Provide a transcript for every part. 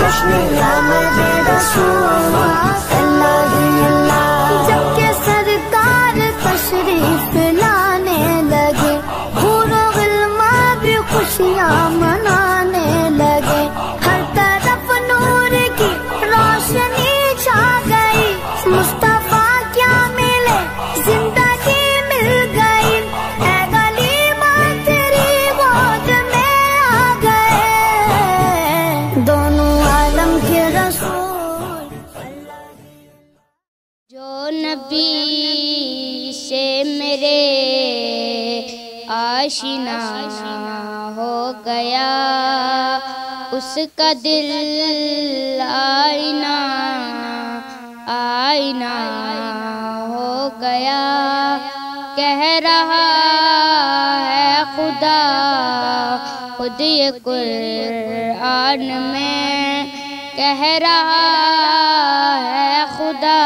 जश्न आमद रसूल अल्लाह ही अल्लाह। जब के सरकार तशरीफ लाने लगे, हूरों गिल्मा भी खुशियाँ मनाने लगे। हर तरफ नूर की रोशनी छा गई, मुस्तफा क्या मिले जिंदगी मिल गई। ऐ गलीमा तेरी गोद में आ गए, दोनों आलम के रसूल। जो नबी से मेरे आशिना हो गया, उसका दिल आईना आईना हो गया। कह रहा है खुदा खुद ये कुरान में, कह रहा है खुदा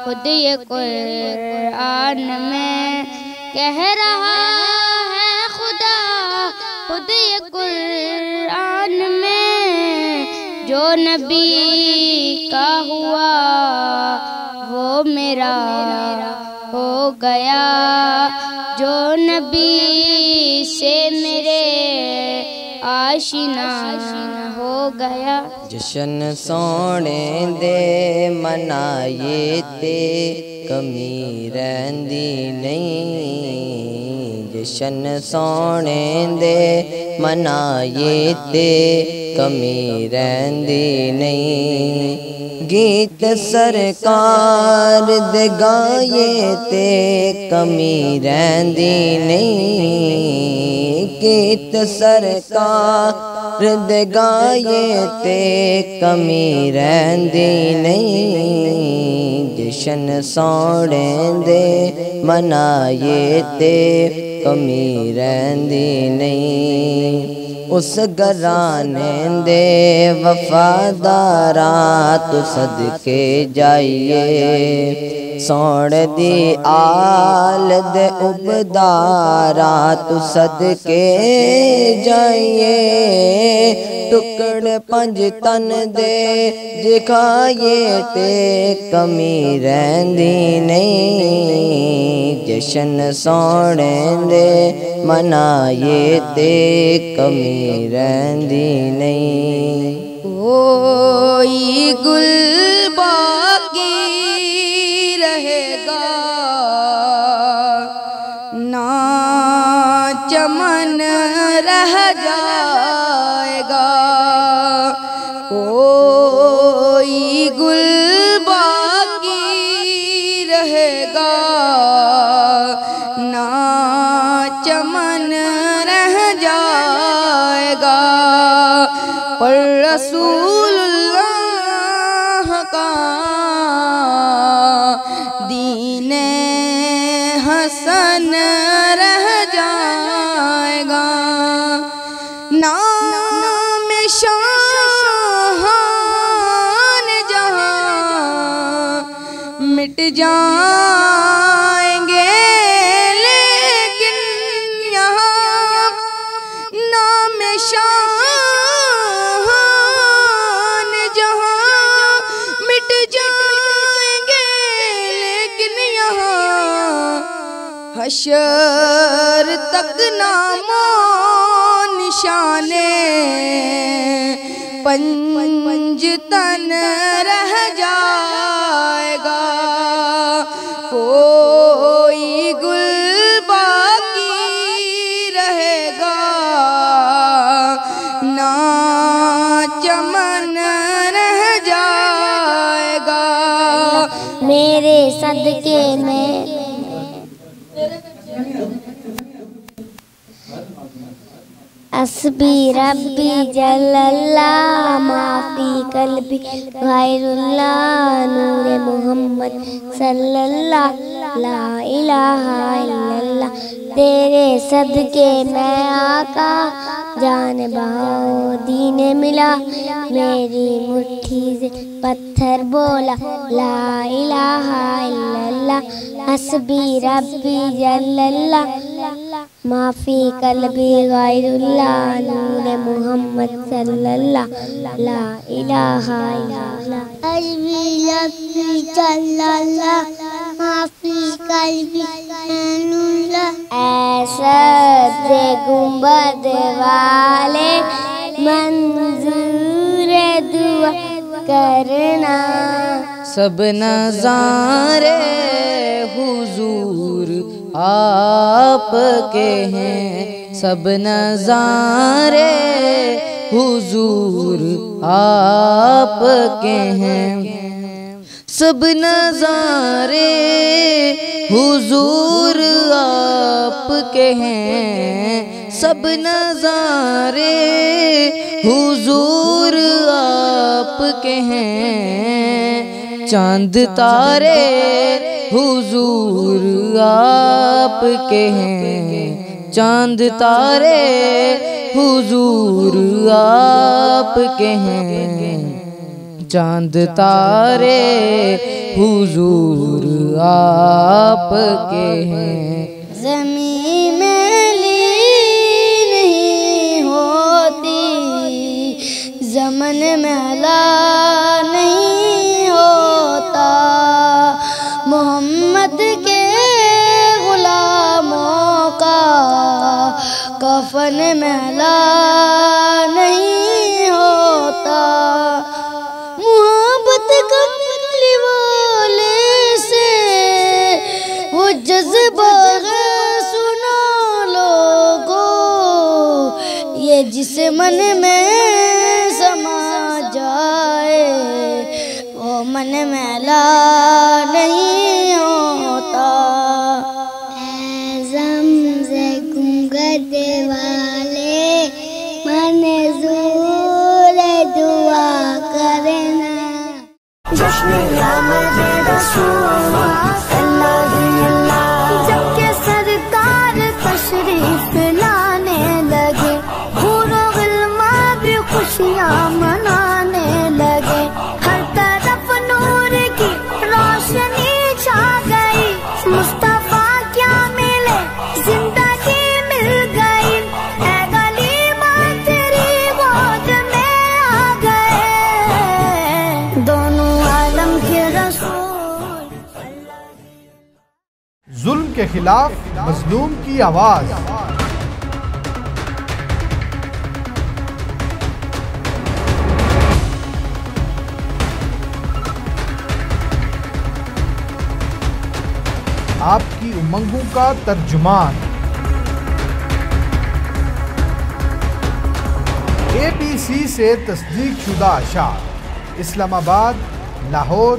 खुद ये कुरान में, कह रहा है खुदा खुद ये कुरान में। जो नबी का हुआ वो मेरा हो गया, जो नबी से मेरे आशिना हो गया। जशन सोने दे मनाए ते कमी रहंदी नहीं। जशन सोने दे मनाए ते कमी रहंदी नहीं। गीत सरकार दे गाए ते कमी रहंदी नहीं। गीत सरकार दे गाए ते कमी रहंदी नहीं। जशन सोने दे मनाए ते कमी रहंदी नहीं। उस घराने दे वफादारा तू सदके जाइए, सोण दी आल दे उबदारा तू सदके जाइए। टुकड़े पंज तन दे जे खाए ते कमी रहंदी नहीं। जशन सोने दे मनाए ते कमी रहंदी नहीं। कोई गुल बाकी रहेगा ना चमन रह जाएगा। कोई गुल बाकी रहेगा ना चमन रह जाएगा। पर रसूलुल्लाह का दीने हसन रह जाएगा। नाम शाहान जहां मिट जाएंगे, लेकिन यहाँ नाम शाहान जहां मिट जाएंगे, लेकिन यहाँ हशर तक नामो निशाने पंजतन रह जाएगा। कोई गुल बाकी रहेगा ना चमन रह जाएगा। मेरे सदके में। हस्बी रब्बी जल्लल्लाह माफी कल्बी गैरुल्लाह नूरे मोहम्मद सल्लल्लाह ला इलाहा इल्लल्लाह। तेरे सदके मैं आका जान बहाओ दीने मिला, मेरी मुट्ठी से पत्थर बोला ला इलाहा इल्लल्लाह। हस्बी रब्बी जल्लल्लाह माफी कल्बी गैरुल्लाह नूरे मोहम्मद सल्लल्लाह ला इलाहा इल्लल्लाह। हस्बी रब्बी जल्लल्लाह माफी कल्बी गैरुल्लाह। ऐसा दे गुंबद वाले मंजूर दुआ करना। सब नज़ारे हुजूर आपके हैं, सब नज़ारे हुजूर आपके हैं। सब नज़ारे हुजूर आपके हैं, सब नज़ारे हुजूर आपके हैं। चांद तारे हुजूर आपके हैं, चांद तारे हुजूर आपके हैं। चांद तारे हुजूर आपके हैं। ज़मीं में लीन नहीं होती, ज़मन में अला नहीं होता। मोहम्मद के गुलामों का कफन में अला नहीं होता। मोहब्बत कमली वाले से वो जज्बा है सुना लोगो, ये जिस मन में समा जाए वो मन में अला नहीं होता। ज़मज़े गुंगद वाले मंजूर दुआ करना। जश्न आमद रसूल जब के सरकार तशरीफ लाने लगे, हूरों गिल्मा भी खुशियाँ मनाने लगे। हर तरफ नूर की रोशनी छा गई, मुस्तफा क्या मिले जिंदगी मिल गई। ऐ गलीमा तेरी गोद में आ गए दोनों आलम के रसूल। जुल्म के खिलाफ मजलूम की आवाज। आपकी उमंगों का तर्जुमान। ABC से तस्दीक शुदा अशार इस्लामाबाद, लाहौर,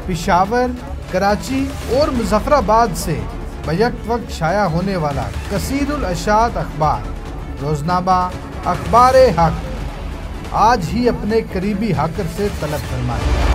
पेशावर, कराची और मुजफ्फराबाद से बैक वक्त शाया होने वाला कसीरुल अशात अखबार रोजनामा अखबार हक आज ही अपने करीबी हाकर से तलब फरमाएं।